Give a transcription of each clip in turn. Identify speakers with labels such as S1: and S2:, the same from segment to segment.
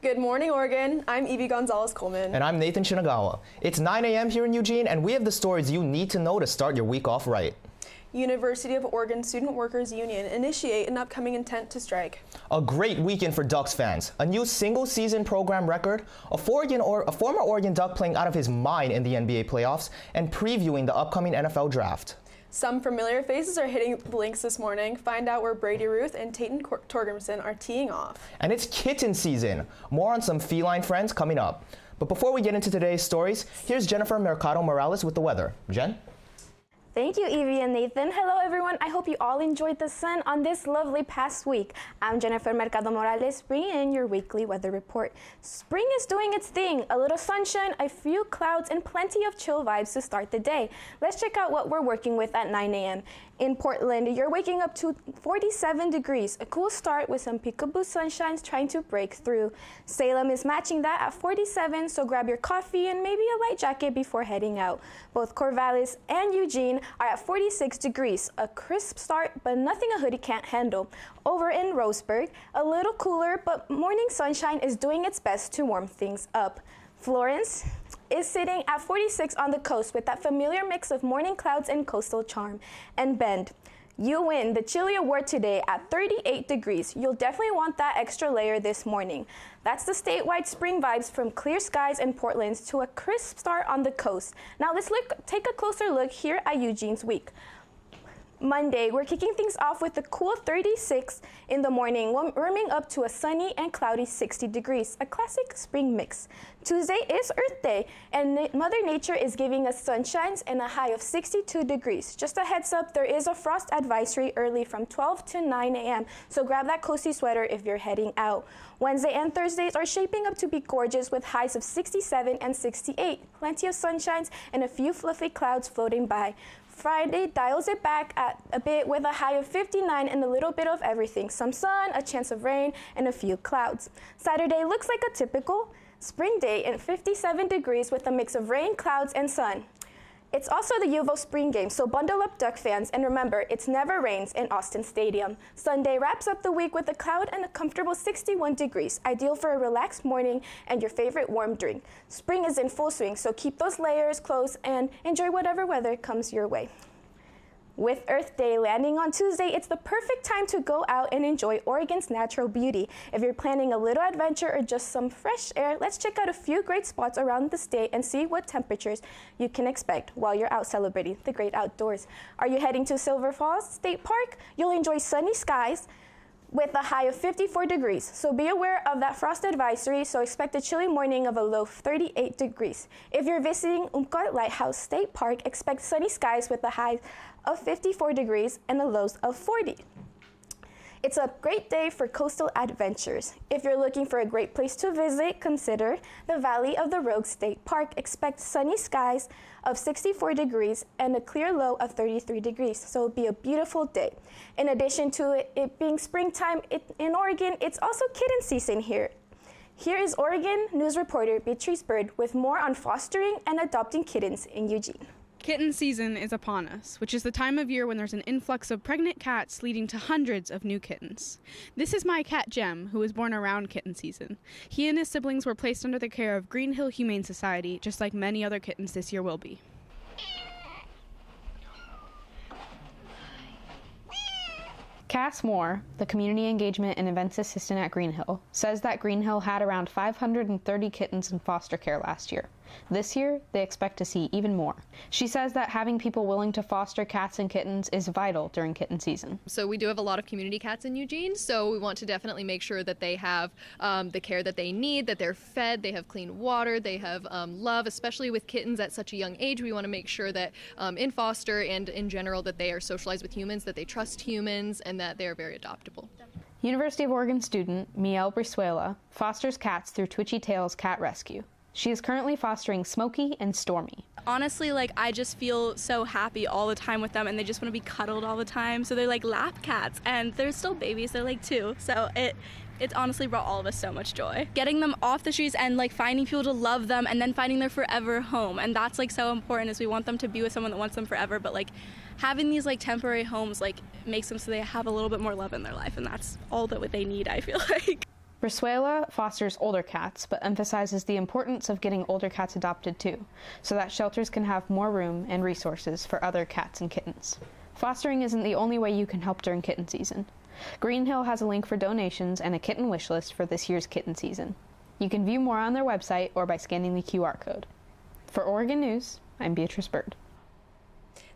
S1: Good morning, Oregon. I'm Evie Gonzalez-Coleman.
S2: And I'm Nathan Shinagawa. It's 9 a.m. here in Eugene, and we have the stories you need to know to start your week off right.
S1: University of Oregon Student Workers Union initiate an upcoming intent to strike.
S2: A great weekend for Ducks fans. A new single-season program record, a former Oregon Duck playing out of his mind in the NBA playoffs, and previewing the upcoming NFL draft.
S1: Some familiar faces are hitting the links this morning. Find out where Brady Ruth and Tayton Torgerson are teeing off.
S2: And it's kitten season. More on some feline friends coming up. But before we get into today's stories, here's Jennifer Mercado Morales with the weather. Jen?
S3: Thank you, Evie and Nathan. Hello, everyone. I hope you all enjoyed the sun on this lovely past week. I'm Jennifer Mercado Morales, bringing in your weekly weather report. Spring is doing its thing. A little sunshine, a few clouds, and plenty of chill vibes to start the day. Let's check out what we're working with at 9 a.m. In Portland, you're waking up to 47 degrees, a cool start with some peekaboo sunshines trying to break through. Salem is matching that at 47, so grab your coffee and maybe a light jacket before heading out. Both Corvallis and Eugene are at 46 degrees, a crisp start, but nothing a hoodie can't handle. Over in Roseburg, a little cooler, but morning sunshine is doing its best to warm things up. Florence is sitting at 46 on the coast with that familiar mix of morning clouds and coastal charm. And Bend, you win the Chili Award today at 38 degrees. You'll definitely want that extra layer this morning. That's the statewide spring vibes from clear skies in Portland to a crisp start on the coast. Now let's take a closer look here at Eugene's week. Monday, we're kicking things off with a cool 36 in the morning, warming up to a sunny and cloudy 60 degrees, a classic spring mix. Tuesday is Earth Day, and Mother Nature is giving us sunshines and a high of 62 degrees. Just a heads up, there is a frost advisory early from 12 to 9 a.m., so grab that cozy sweater if you're heading out. Wednesday and Thursdays are shaping up to be gorgeous with highs of 67 and 68, plenty of sunshines and a few fluffy clouds floating by. Friday dials it back at a bit with a high of 59 and a little bit of everything. Some sun, a chance of rain, and a few clouds. Saturday looks like a typical spring day at 57 degrees with a mix of rain, clouds, and sun. It's also the UVO spring game, so bundle up Duck fans, and remember, it's never rains in Austin Stadium. Sunday wraps up the week with a cloud and a comfortable 61 degrees, ideal for a relaxed morning and your favorite warm drink. Spring is in full swing, so keep those layers close and enjoy whatever weather comes your way. With Earth Day landing on Tuesday, it's the perfect time to go out and enjoy Oregon's natural beauty. If you're planning a little adventure or just some fresh air, let's check out a few great spots around the state and see what temperatures you can expect while you're out celebrating the great outdoors. Are you heading to Silver Falls State Park? You'll enjoy sunny skies with a high of 54 degrees. So be aware of that frost advisory, so expect a chilly morning of a low of 38 degrees. If you're visiting Umpqua Lighthouse State Park, expect sunny skies with a high of 54 degrees and the lows of 40. It's a great day for coastal adventures. If you're looking for a great place to visit, consider the Valley of the Rogues State Park. Expect sunny skies of 64 degrees and a clear low of 33 degrees, so it'll be a beautiful day. In addition to it being springtime in Oregon, it's also kitten season here. Here is Oregon news reporter Beatrice Bird with more on fostering and adopting kittens in Eugene.
S4: Kitten season is upon us, which is the time of year when there's an influx of pregnant cats leading to hundreds of new kittens. This is my cat Jem, who was born around kitten season. He and his siblings were placed under the care of Green Hill Humane Society, just like many other kittens this year will be. Cass Moore, the Community Engagement and Events Assistant at Green Hill, says that Green Hill had around 530 kittens in foster care last year. This year, they expect to see even more. She says that having people willing to foster cats and kittens is vital during kitten season.
S5: So we do have a lot of community cats in Eugene, so we want to definitely make sure that they have the care that they need, that they're fed, they have clean water, they have love, especially with kittens at such a young age. We want to make sure that in foster and in general that they are socialized with humans, that they trust humans, and that they are very adoptable.
S4: University of Oregon student Miel Brizuela fosters cats through Twitchy Tails Cat Rescue. She is currently fostering Smokey and Stormy.
S6: Honestly, I just feel so happy all the time with them, and they just want to be cuddled all the time. So they're like lap cats, and they're still babies. They're 2. So it's honestly brought all of us so much joy. Getting them off the streets and finding people to love them, and then finding their forever home. And that's so important, is we want them to be with someone that wants them forever. But having these temporary homes makes them so they have a little bit more love in their life, and that's all that they need, I feel like.
S4: Brizuela fosters older cats, but emphasizes the importance of getting older cats adopted too, so that shelters can have more room and resources for other cats and kittens. Fostering isn't the only way you can help during kitten season. Green Hill has a link for donations and a kitten wish list for this year's kitten season. You can view more on their website or by scanning the QR code. For Oregon News, I'm Beatrice Bird.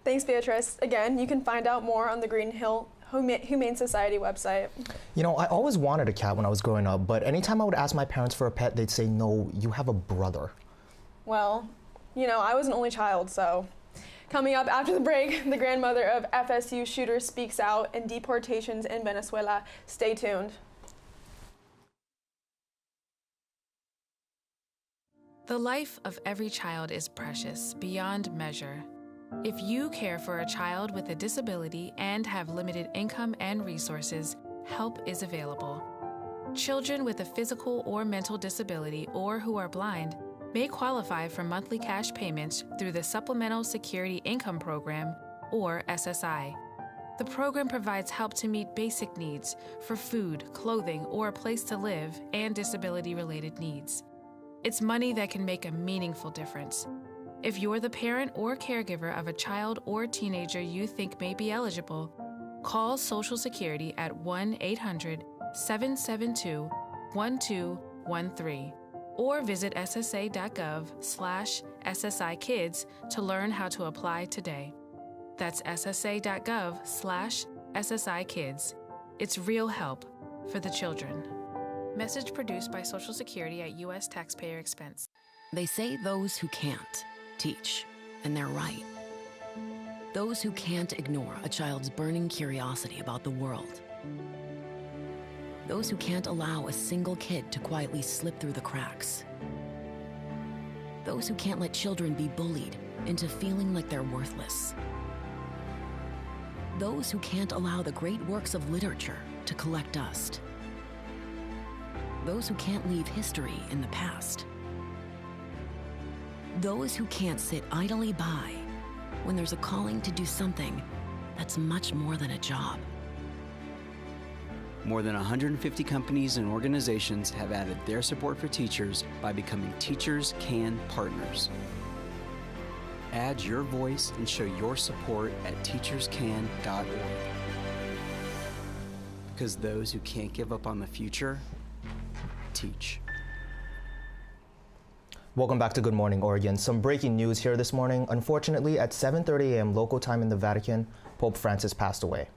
S1: Thanks, Beatrice. Again, you can find out more on the Green Hill Humane Society website.
S2: You know, I always wanted a cat when I was growing up, but anytime I would ask my parents for a pet, they'd say, no, you have a brother.
S1: Well, you know, I was an only child, so. Coming up after the break, the grandmother of FSU shooter speaks out and deportations in Venezuela. Stay tuned.
S7: The life of every child is precious beyond measure. If you care for a child with a disability and have limited income and resources, help is available. Children with a physical or mental disability or who are blind may qualify for monthly cash payments through the Supplemental Security Income Program, or SSI. The program provides help to meet basic needs for food, clothing, or a place to live, and disability-related needs. It's money that can make a meaningful difference. If you're the parent or caregiver of a child or teenager you think may be eligible, call Social Security at 1-800-772-1213 or visit ssa.gov/SSIkids to learn how to apply today. That's ssa.gov/SSIkids. It's real help for the children. Message produced by Social Security at U.S. taxpayer expense.
S8: They say those who can't teach, and they're right. Those who can't ignore a child's burning curiosity about the world. Those who can't allow a single kid to quietly slip through the cracks. Those who can't let children be bullied into feeling like they're worthless. Those who can't allow the great works of literature to collect dust. Those who can't leave history in the past. Those who can't sit idly by when there's a calling to do something that's much more than a job.
S9: More than 150 companies and organizations have added their support for teachers by becoming Teachers Can partners. Add your voice and show your support at teacherscan.org. Because those who can't give up on the future, teach.
S2: Welcome back to Good Morning Oregon. Some breaking news here this morning. Unfortunately, at 7:30 a.m. local time in the Vatican, Pope Francis passed away.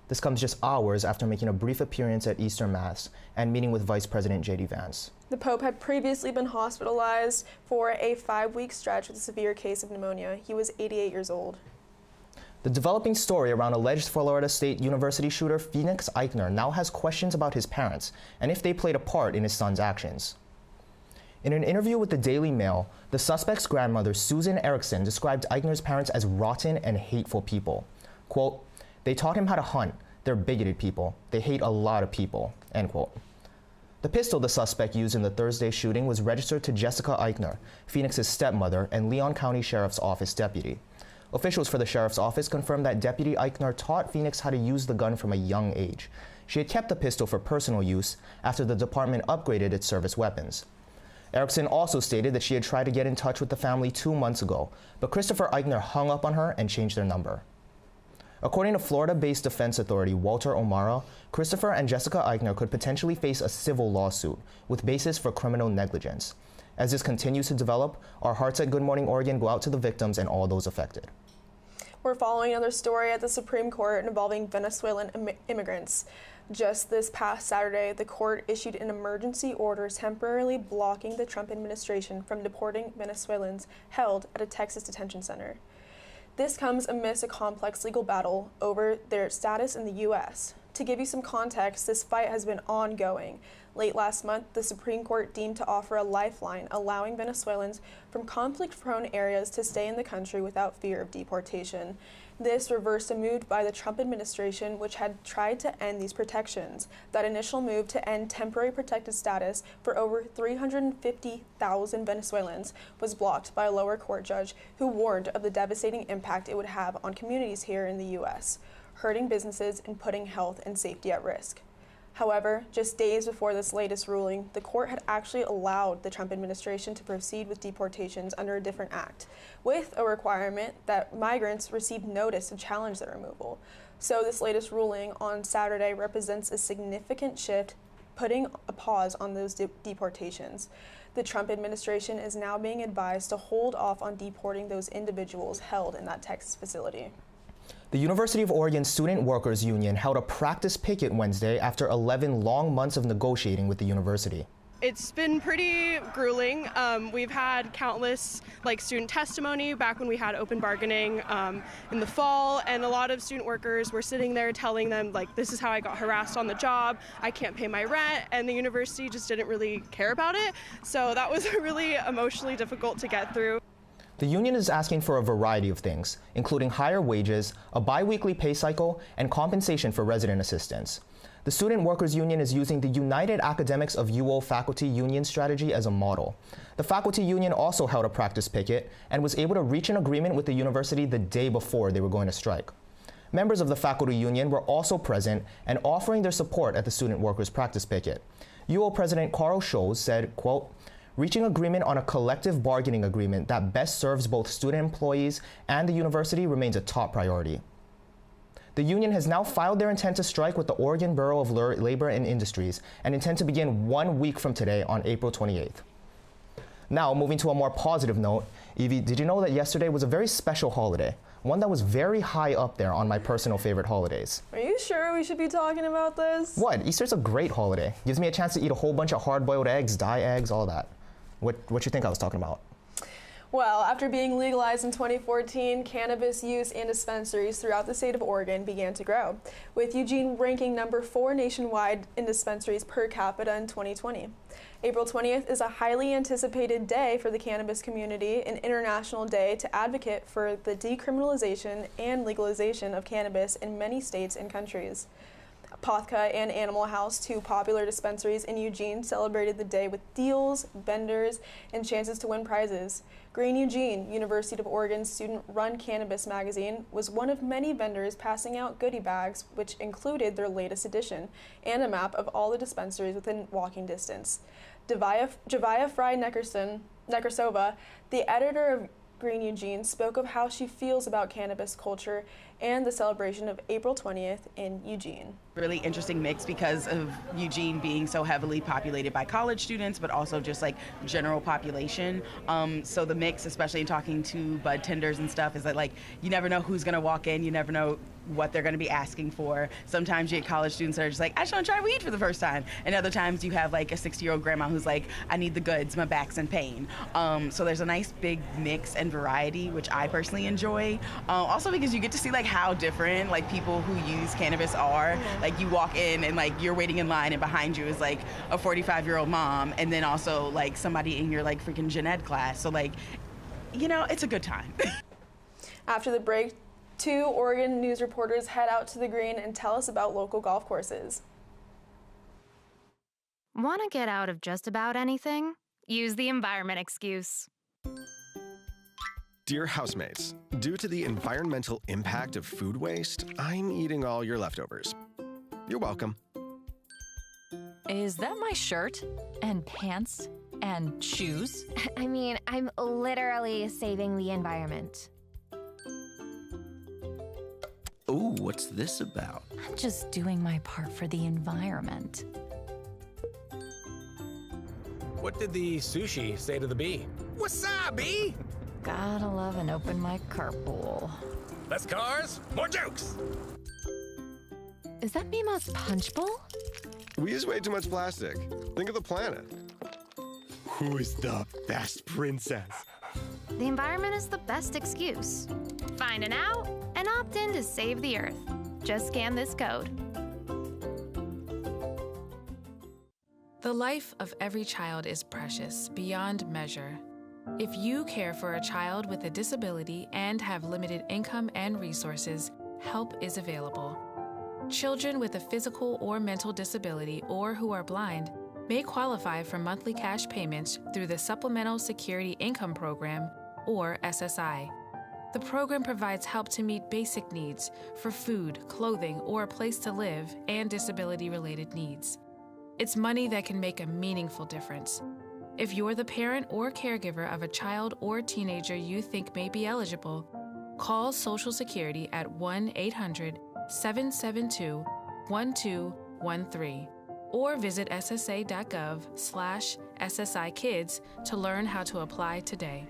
S2: This comes just hours after making a brief appearance at Easter Mass and meeting with Vice President J.D. Vance.
S1: The Pope had previously been hospitalized for a 5-week stretch with a severe case of pneumonia. He was 88 years old.
S2: The developing story around alleged Florida State University shooter Phoenix Eichner now has questions about his parents and if they played a part in his son's actions. In an interview with the Daily Mail, the suspect's grandmother, Susan Erickson, described Eichner's parents as rotten and hateful people. Quote, "They taught him how to hunt. They're bigoted people. They hate a lot of people," end quote. The pistol the suspect used in the Thursday shooting was registered to Jessica Eichner, Phoenix's stepmother and Leon County Sheriff's Office deputy. Officials for the Sheriff's Office confirmed that Deputy Eichner taught Phoenix how to use the gun from a young age. She had kept the pistol for personal use after the department upgraded its service weapons. Erickson also stated that she had tried to get in touch with the family 2 months ago, but Christopher Eichner hung up on her and changed their number. According to Florida-based defense authority Walter O'Mara, Christopher and Jessica Eichner could potentially face a civil lawsuit with basis for criminal negligence. As this continues to develop, our hearts at Good Morning Oregon go out to the victims and all those affected.
S1: We're following another story at the Supreme Court involving Venezuelan immigrants. Just this past Saturday, the court issued an emergency order temporarily blocking the Trump administration from deporting Venezuelans held at a Texas detention center. This comes amidst a complex legal battle over their status in the U.S. To give you some context, this fight has been ongoing. Late last month, the Supreme Court deemed to offer a lifeline, allowing Venezuelans from conflict-prone areas to stay in the country without fear of deportation. This reversed a move by the Trump administration, which had tried to end these protections. That initial move to end temporary protected status for over 350,000 Venezuelans was blocked by a lower court judge who warned of the devastating impact it would have on communities here in the U.S., hurting businesses and putting health and safety at risk. However, just days before this latest ruling, the court had actually allowed the Trump administration to proceed with deportations under a different act, with a requirement that migrants receive notice to challenge their removal. So this latest ruling on Saturday represents a significant shift, putting a pause on those deportations. The Trump administration is now being advised to hold off on deporting those individuals held in that Texas facility.
S2: The University of Oregon Student Workers Union held a practice picket Wednesday after 11 long months of negotiating with the university.
S10: It's been pretty grueling. We've had countless student testimony back when we had open bargaining in the fall, and a lot of student workers were sitting there telling them this is how I got harassed on the job, I can't pay my rent, and the university just didn't really care about it. So that was really emotionally difficult to get through.
S2: The union is asking for a variety of things, including higher wages, a bi-weekly pay cycle, and compensation for resident assistants. The Student Workers Union is using the United Academics of UO Faculty Union strategy as a model. The faculty union also held a practice picket and was able to reach an agreement with the university the day before they were going to strike. Members of the faculty union were also present and offering their support at the Student Workers practice picket. UO President Carl Scholes said, quote, "Reaching agreement on a collective bargaining agreement that best serves both student employees and the university remains a top priority." The union has now filed their intent to strike with the Oregon Bureau of Labor and Industries and intend to begin 1 week from today on April 28th. Now, moving to a more positive note, Evie, did you know that yesterday was a very special holiday? One that was very high up there on my personal favorite holidays.
S1: Are you sure we should be talking about this?
S2: What? Easter's a great holiday. Gives me a chance to eat a whole bunch of hard-boiled eggs, dye eggs, all that. What you think I was talking about?
S1: Well, after being legalized in 2014, cannabis use in dispensaries throughout the state of Oregon began to grow, with Eugene ranking number 4 nationwide in dispensaries per capita in 2020. April 20th is a highly anticipated day for the cannabis community, an international day to advocate for the decriminalization and legalization of cannabis in many states and countries. Pothka and Animal House, 2 popular dispensaries in Eugene, celebrated the day with deals, vendors, and chances to win prizes. Green Eugene, University of Oregon's student-run cannabis magazine, was one of many vendors passing out goodie bags, which included their latest edition, and a map of all the dispensaries within walking distance. Javia Fry-Nekrasova, the editor of Green Eugene, spoke of how she feels about cannabis culture and the celebration of April 20th in Eugene.
S11: Really interesting mix because of Eugene being so heavily populated by college students, but also just general population. So the mix, especially in talking to bud tenders and stuff, is that you never know who's gonna walk in, you never know what they're gonna be asking for. Sometimes you get college students that are just I just wanna try weed for the first time. And other times you have a 60-year-old grandma who's I need the goods, my back's in pain. So there's a nice big mix and variety, which I personally enjoy. Also because you get to see how different people who use cannabis are. You walk in and you're waiting in line and behind you is a 45-year-old mom and then also somebody in your freaking gen ed class. So it's a good time.
S1: After the break, 2 Oregon news reporters head out to the green and tell us about local golf courses.
S12: Want to get out of just about anything? Use the environment excuse.
S13: Dear housemates, due to the environmental impact of food waste, I'm eating all your leftovers. You're welcome.
S14: Is that my shirt and pants and shoes?
S15: I mean, I'm literally saving the environment.
S16: Ooh, what's this about?
S14: I'm just doing my part for the environment.
S17: What did the sushi say to the bee? Wasabi!
S14: Gotta love an open mic carpool.
S17: Less cars, more jokes!
S14: Is that Mima's punch bowl?
S13: We use way too much plastic. Think of the planet. Who is the best princess?
S12: The environment is the best excuse. Find an out and opt in to save the earth. Just scan this code.
S7: The life of every child is precious beyond measure. If you care for a child with a disability and have limited income and resources, help is available. Children with a physical or mental disability or who are blind may qualify for monthly cash payments through the Supplemental Security Income Program, or SSI. The program provides help to meet basic needs for food, clothing, or a place to live, and disability-related needs. It's money that can make a meaningful difference. If you're the parent or caregiver of a child or teenager you think may be eligible, call Social Security at 1-800-772-1213 or visit ssa.gov/SSIkids to learn how to apply today.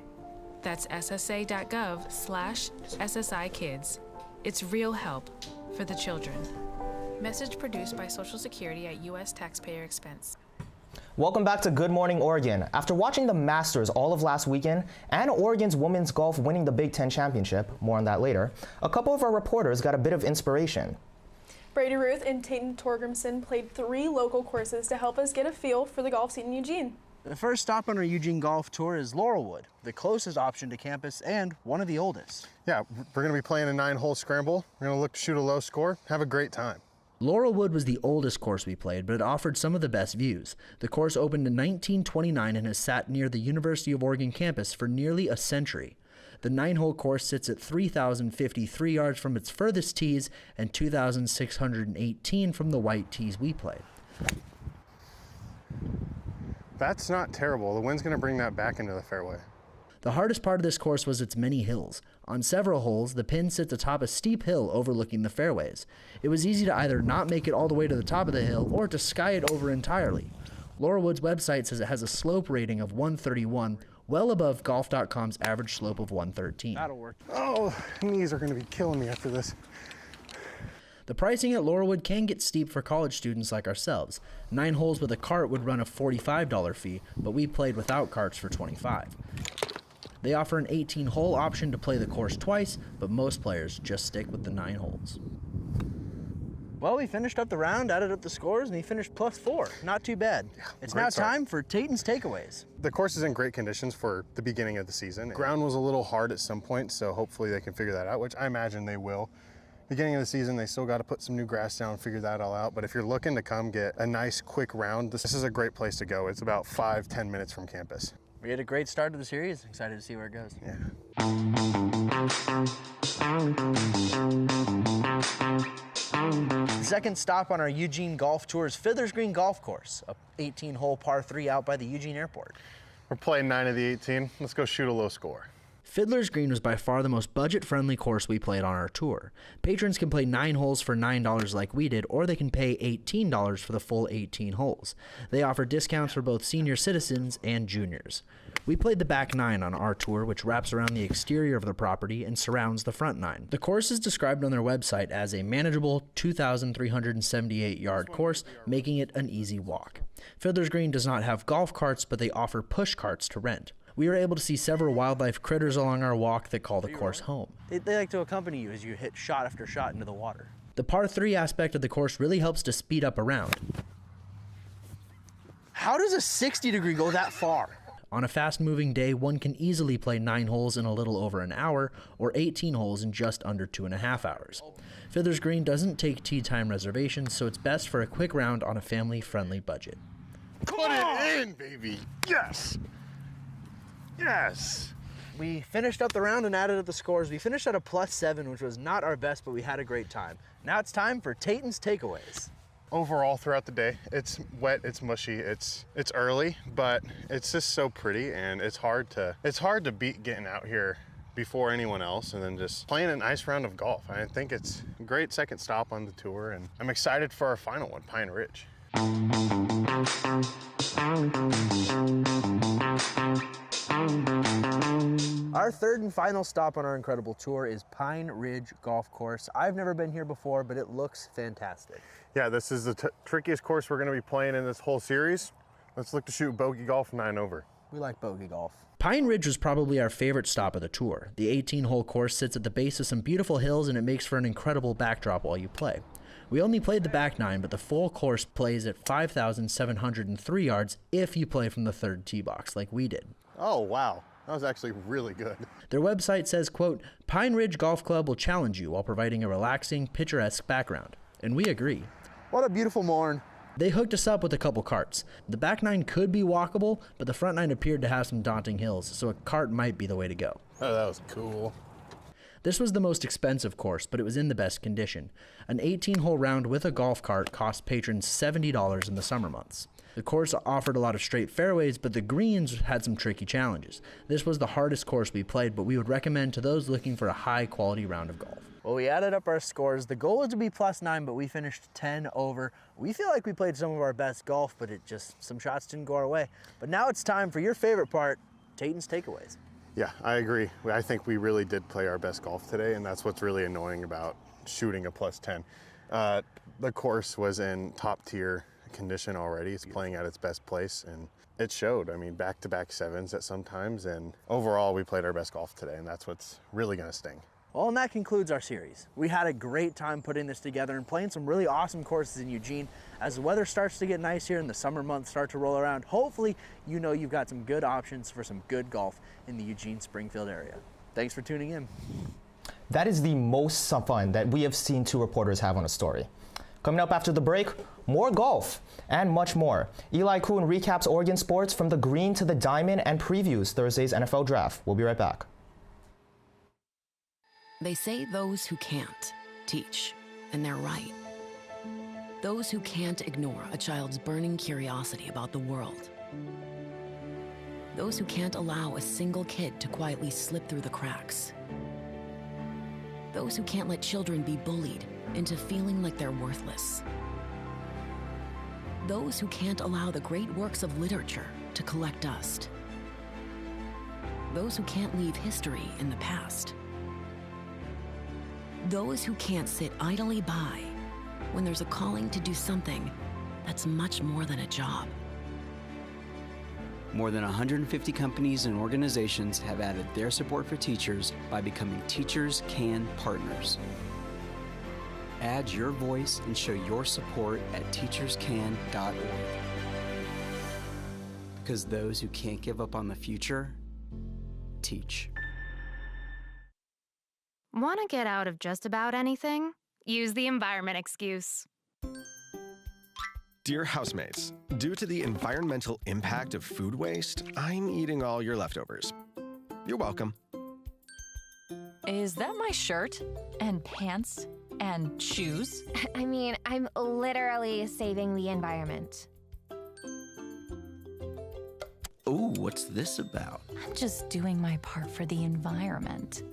S7: That's ssa.gov/SSIkids. It's real help for the children. Message produced by Social Security at U.S. taxpayer expense.
S2: Welcome back to Good Morning Oregon. After watching the Masters all of last weekend and Oregon's women's golf winning the Big Ten championship, more on that later, a couple of our reporters got a bit of inspiration.
S1: Brady Ruth and Tayton Torgrimson played 3 local courses to help us get a feel for the golf scene in Eugene.
S18: The first stop on our Eugene Golf Tour is Laurelwood, the closest option to campus and one of the oldest.
S19: Yeah, we're going to be playing a 9-hole scramble. We're going to look to shoot a low score, have a great time.
S18: Laurelwood was the oldest course we played, but it offered some of the best views. The course opened in 1929 and has sat near the University of Oregon campus for nearly a century. The 9-hole course sits at 3,053 yards from its furthest tees and 2,618 from the white tees we played.
S19: That's not terrible. The wind's going to bring that back into the fairway.
S18: The hardest part of this course was its many hills. On several holes, the pin sits atop a steep hill overlooking the fairways. It was easy to either not make it all the way to the top of the hill or to sky it over entirely. Laurelwood's website says it has a slope rating of 131, well above golf.com's average slope of 113.
S19: That'll work. Oh, knees are going to be killing me after this.
S18: The pricing at Laurelwood can get steep for college students like ourselves. 9 holes with a cart would run a $45 fee, but we played without carts for $25. They offer an 18-hole option to play the course twice, but most players just stick with the 9 holes. Well, we finished up the round, added up the scores, and he finished +4. Not too bad. It's now time for Tayton's takeaways.
S19: The course is in great conditions for the beginning of the season. Ground was a little hard at some point, so hopefully they can figure that out, which I imagine they will. Beginning of the season, they still got to put some new grass down and figure that all out. But if you're looking to come get a nice, quick round, this is a great place to go. It's about 5-10 minutes from campus.
S18: We had a great start to the series. Excited to see where it goes.
S19: Yeah.
S18: The second stop on our Eugene Golf Tour is Fiddler's Green Golf Course, a 18-hole par 3 out by the Eugene Airport.
S19: We're playing 9 of the 18. Let's go shoot a low score.
S18: Fiddler's Green was by far the most budget-friendly course we played on our tour. Patrons can play 9 holes for $9 like we did, or they can pay $18 for the full 18 holes. They offer discounts for both senior citizens and juniors. We played the back 9 on our tour, which wraps around the exterior of the property and surrounds the front 9. The course is described on their website as a manageable 2,378-yard course, making it an easy walk. Fiddler's Green does not have golf carts, but they offer push carts to rent. We were able to see several wildlife critters along our walk that call the course home.
S20: They like to accompany you as you hit shot after shot into the water.
S18: The par 3 aspect of the course really helps to speed up a round.
S20: How does a 60-degree go that far?
S18: On a fast-moving day, one can easily play 9 holes in a little over an hour, or 18 holes in just under 2.5 hours. Fiddler's Green doesn't take tee time reservations, so it's best for a quick round on a family-friendly budget.
S19: Put it in, baby! Yes! Yes!
S20: We finished up the round and added up the scores. We finished at a +7, which was not our best, but we had a great time. Now it's time for Tayton's takeaways.
S19: Overall, throughout the day, it's wet, it's mushy, it's early, but it's just so pretty, and it's hard to beat getting out here before anyone else and then just playing a nice round of golf. I think it's a great second stop on the tour, and I'm excited for our final one, Pine Ridge.
S20: Our third and final stop on our incredible tour is Pine Ridge Golf Course. I've never been here before, but it looks fantastic.
S19: Yeah, this is the trickiest course we're going to be playing in this whole series. Let's look to shoot bogey golf 9 over.
S20: We like bogey golf.
S18: Pine Ridge was probably our favorite stop of the tour. The 18-hole course sits at the base of some beautiful hills, and it makes for an incredible backdrop while you play. We only played the back 9, but the full course plays at 5,703 yards if you play from the third tee box like we did.
S19: Oh, wow. That was actually really good.
S18: Their website says, quote, Pine Ridge Golf Club will challenge you while providing a relaxing, picturesque background. And we agree.
S20: What a beautiful morn.
S18: They hooked us up with a couple carts. The back 9 could be walkable, but the front 9 appeared to have some daunting hills, so a cart might be the way to go.
S19: Oh, that was cool.
S18: This was the most expensive course, but it was in the best condition. An 18-hole round with a golf cart cost patrons $70 in the summer months. The course offered a lot of straight fairways, but the greens had some tricky challenges. This was the hardest course we played, but we would recommend to those looking for a high-quality round of golf.
S20: Well, we added up our scores. The goal was to be +9, but we finished 10 over. We feel like we played some of our best golf, but some shots didn't go our way. But now it's time for your favorite part, Tayton's takeaways.
S19: Yeah, I agree. I think we really did play our best golf today, and that's what's really annoying about shooting a +10. The course was in top-tier condition already. It's playing at its best place, and it showed. I mean, back-to-back sevens at some times, and overall we played our best golf today, and that's what's really going to sting.
S20: Well, and that concludes our series. We had a great time putting this together and playing some really awesome courses in Eugene. As the weather starts to get nice here and the summer months start to roll around, hopefully you know you've got some good options for some good golf in the Eugene-Springfield area. Thanks for tuning in.
S2: That is the most fun that we have seen two reporters have on a story. Coming up after the break, more golf and much more. Eli Kuhn recaps Oregon sports from the green to the diamond and previews Thursday's NFL draft. We'll be right back.
S8: They say those who can't teach, and they're right. Those who can't ignore a child's burning curiosity about the world. Those who can't allow a single kid to quietly slip through the cracks. Those who can't let children be bullied into feeling like they're worthless. Those who can't allow the great works of literature to collect dust. Those who can't leave history in the past. Those who can't sit idly by when there's a calling to do something that's much more than a job.
S9: More than 150 companies and organizations have added their support for teachers by becoming Teachers Can Partners. Add your voice and show your support at teacherscan.org. Because those who can't give up on the future, teach.
S12: Want to get out of just about anything? Use the environment excuse.
S13: Dear housemates, due to the environmental impact of food waste, I'm eating all your leftovers. You're welcome.
S21: Is that my shirt and pants and shoes?
S15: I mean, I'm literally saving the environment.
S16: Ooh, what's this about?
S21: I'm just doing my part for the environment.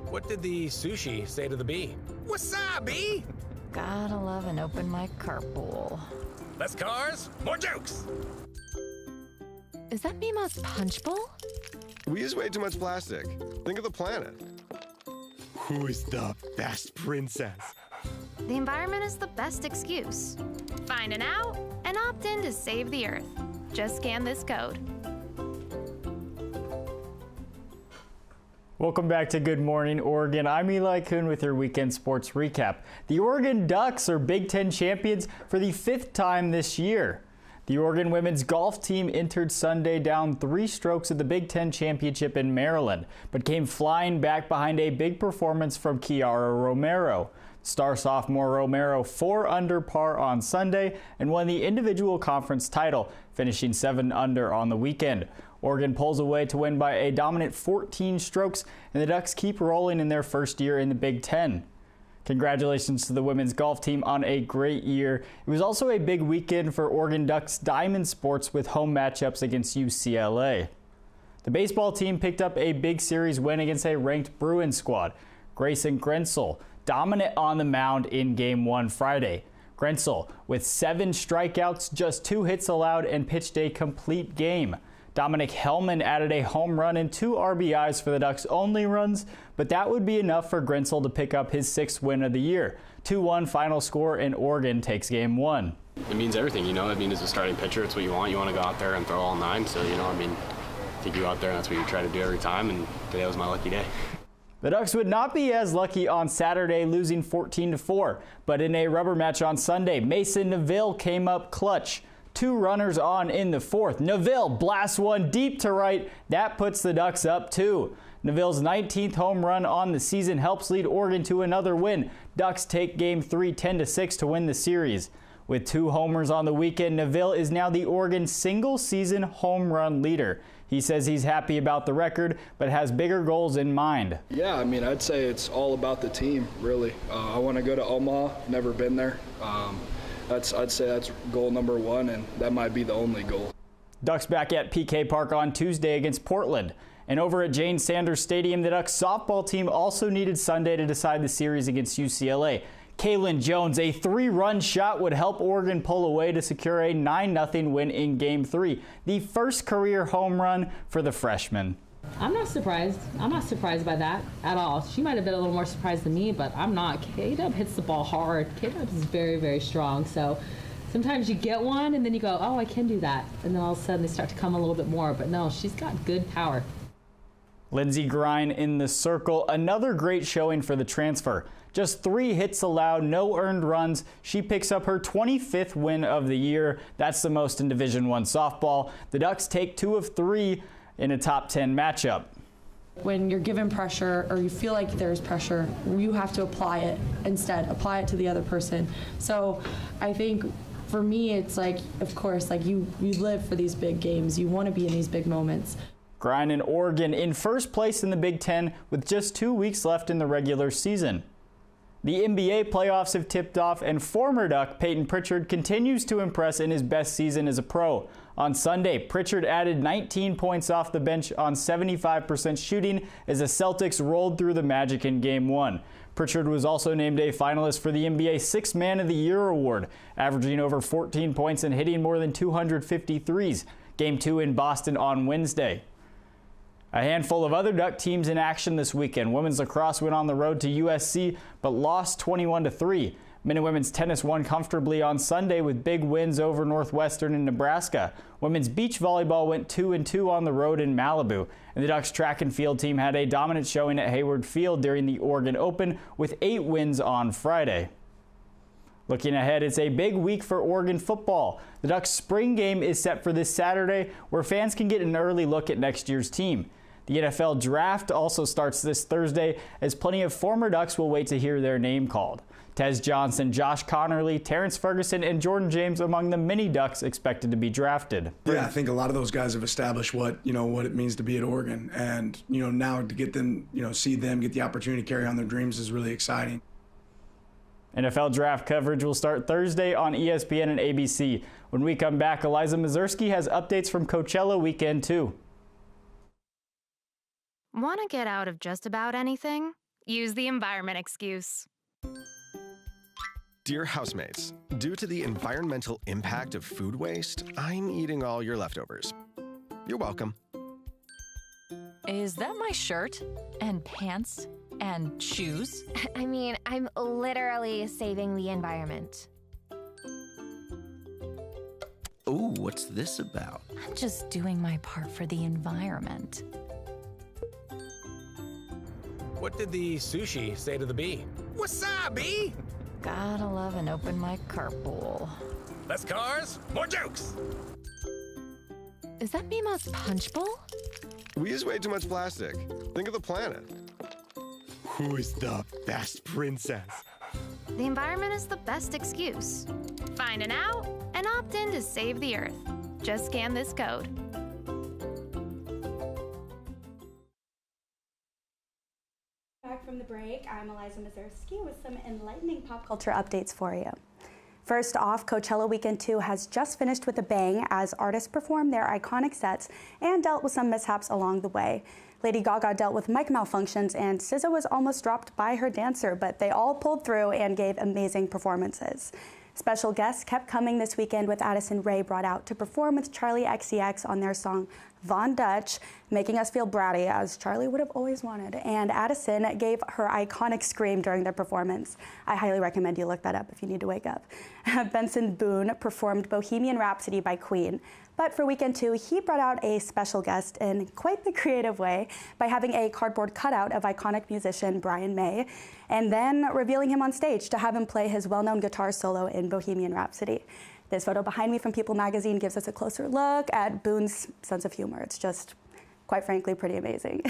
S17: What did the sushi say to the bee? Wasabi!
S21: Gotta love an open mic carpool.
S17: Less cars, more jokes!
S14: Is that Mima's punch bowl?
S13: We use way too much plastic. Think of the planet. Who's the best princess?
S12: The environment is the best excuse. Find an out and opt in to save the Earth. Just scan this code.
S22: Welcome back to Good Morning Oregon. I'm Eli Kuhn with your weekend sports recap. The Oregon Ducks are Big Ten champions for the 5th time this year. The Oregon women's golf team entered Sunday down 3 strokes at the Big Ten championship in Maryland, but came flying back behind a big performance from Kiara Romero. Star sophomore Romero 4 under par on Sunday and won the individual conference title, finishing 7 under on the weekend. Oregon pulls away to win by a dominant 14 strokes, and the Ducks keep rolling in their first year in the Big Ten. Congratulations to the women's golf team on a great year. It was also a big weekend for Oregon Ducks Diamond Sports with home matchups against UCLA. The baseball team picked up a big series win against a ranked Bruins squad. Grayson Grensel dominant on the mound in Game 1 Friday. Grensel with 7 strikeouts, just 2 hits allowed, and pitched a complete game. Dominic Hellman added a home run and 2 RBIs for the Ducks' only runs, but that would be enough for Grensel to pick up his 6th win of the year. 2-1 final score, and Oregon takes Game 1.
S23: It means everything, I mean, as a starting pitcher, it's what you want. You want to go out there and throw all 9, so, I think you go out there and that's what you try to do every time, and today was my lucky day.
S22: The Ducks would not be as lucky on Saturday, losing 14-4, but in a rubber match on Sunday, Mason Neville came up clutch. 2 runners on in the 4th. Neville blasts one deep to right. That puts the Ducks up 2. Neville's 19th home run on the season helps lead Oregon to another win. Ducks take Game 3 10-6 to win the series. With 2 homers on the weekend, Neville is now the Oregon single-season home run leader. He says he's happy about the record, but has bigger goals in mind.
S3: Yeah, I mean, I'd say it's all about the team, really. I want to go to Omaha, never been there. I'd say that's goal number 1, and that might be the only goal.
S22: Ducks back at PK Park on Tuesday against Portland. And over at Jane Sanders Stadium, the Ducks softball team also needed Sunday to decide the series against UCLA. Kaylin Jones, a 3-run shot would help Oregon pull away to secure a 9-0 win in Game 3, the first career home run for the freshman.
S5: I'm not surprised. I'm not surprised by that at all. She might have been a little more surprised than me, but I'm not. K-Dub hits the ball hard. K-Dub is very, very strong. So sometimes you get one and then you go, oh, I can do that. And then all of a sudden they start to come a little bit more. But no, she's got good power.
S22: Lindsey Grine in the circle, another great showing for the transfer. Just 3 hits allowed, no earned runs. She picks up her 25th win of the year. That's the most in Division I softball. The Ducks take 2 of 3 in a top 10 matchup.
S6: When you're given pressure or you feel like there's pressure, you have to apply it instead, apply it to the other person. So I think for me, it's like, of course, like you live for these big games. You want to be in these big moments.
S22: Grine and Oregon in first place in the Big Ten with just 2 weeks left in the regular season. The NBA playoffs have tipped off, and former Duck Peyton Pritchard continues to impress in his best season as a pro. On Sunday, Pritchard added 19 points off the bench on 75% shooting as the Celtics rolled through the Magic in Game 1. Pritchard was also named a finalist for the NBA Sixth Man of the Year award, averaging over 14 points and hitting more than 250 threes. Game 2 in Boston on Wednesday. A handful of other Duck teams in action this weekend. Women's lacrosse went on the road to USC, but lost 21-3. Men and women's tennis won comfortably on Sunday with big wins over Northwestern and Nebraska. Women's beach volleyball went 2-2 on the road in Malibu. And the Ducks track and field team had a dominant showing at Hayward Field during the Oregon Open with 8 wins on Friday. Looking ahead, it's a big week for Oregon football. The Ducks spring game is set for this Saturday, where fans can get an early look at next year's team. The NFL draft also starts this Thursday, as plenty of former Ducks will wait to hear their name called. Tez Johnson, Josh Connerly, Terrence Ferguson, and Jordan James among the many Ducks expected to be drafted.
S24: Yeah, I think a lot of those guys have established what it means to be at Oregon, and now to get them, see them get the opportunity to carry on their dreams is really exciting.
S22: NFL draft coverage will start Thursday on ESPN and ABC. When we come back, Eliza Mazurski has updates from Coachella weekend 2.
S12: Want to get out of just about anything? Use the environment excuse.
S13: Dear housemates, due to the environmental impact of food waste, I'm eating all your leftovers. You're welcome.
S21: Is that my shirt and pants and shoes?
S15: I mean, I'm literally saving the environment.
S16: Ooh, what's this about?
S21: I'm just doing my part for the environment.
S17: What did the sushi say to the bee? Wasabi!
S21: Gotta love an open mic carpool.
S17: Less cars, more jokes!
S14: Is that Mima's punch bowl?
S13: We use way too much plastic. Think of the planet.
S25: Who's the best princess?
S12: The environment is the best excuse. Find an out and opt in to save the Earth. Just scan this code.
S26: Back from the break, I'm Eliza Mazurski with some enlightening pop culture updates for you. First off, Coachella Weekend 2 has just finished with a bang as artists performed their iconic sets and dealt with some mishaps along the way. Lady Gaga dealt with mic malfunctions and SZA was almost dropped by her dancer, but they all pulled through and gave amazing performances. Special guests kept coming this weekend with Addison Rae brought out to perform with Charli XCX on their song Von Dutch, making us feel bratty as Charli would have always wanted. And Addison gave her iconic scream during their performance. I highly recommend you look that up if you need to wake up. Benson Boone performed Bohemian Rhapsody by Queen. But for Weekend 2, he brought out a special guest in quite the creative way by having a cardboard cutout of iconic musician Brian May, and then revealing him on stage to have him play his well-known guitar solo in Bohemian Rhapsody. This photo behind me from People magazine gives us a closer look at Boone's sense of humor. It's just quite frankly, pretty amazing.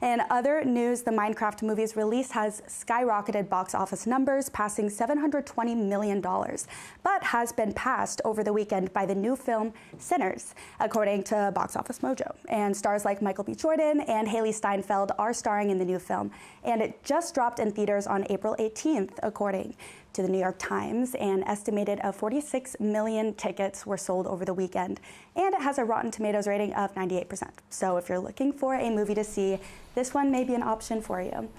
S26: In other news, the Minecraft movie's release has skyrocketed box office numbers, passing $720 million, but has been passed over the weekend by the new film Sinners, according to Box Office Mojo. And stars like Michael B. Jordan and Haley Steinfeld are starring in the new film, and it just dropped in theaters on April 18th, according to the New York Times. An estimated of 46 million tickets were sold over the weekend, and it has a Rotten Tomatoes rating of 98%. So if you're looking for a movie to see, this one may be an option for you.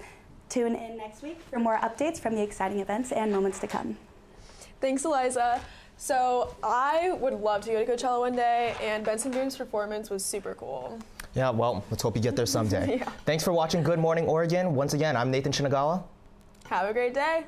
S26: Tune in next week for more updates from the exciting events and moments to come.
S1: Thanks, Eliza. So I would love to go to Coachella one day, and Benson Boone's performance was super cool.
S2: Yeah, well, let's hope you get there someday.
S1: Yeah.
S2: Thanks for watching Good Morning Oregon. Once again, I'm Nathan Shinagawa.
S1: Have a great day.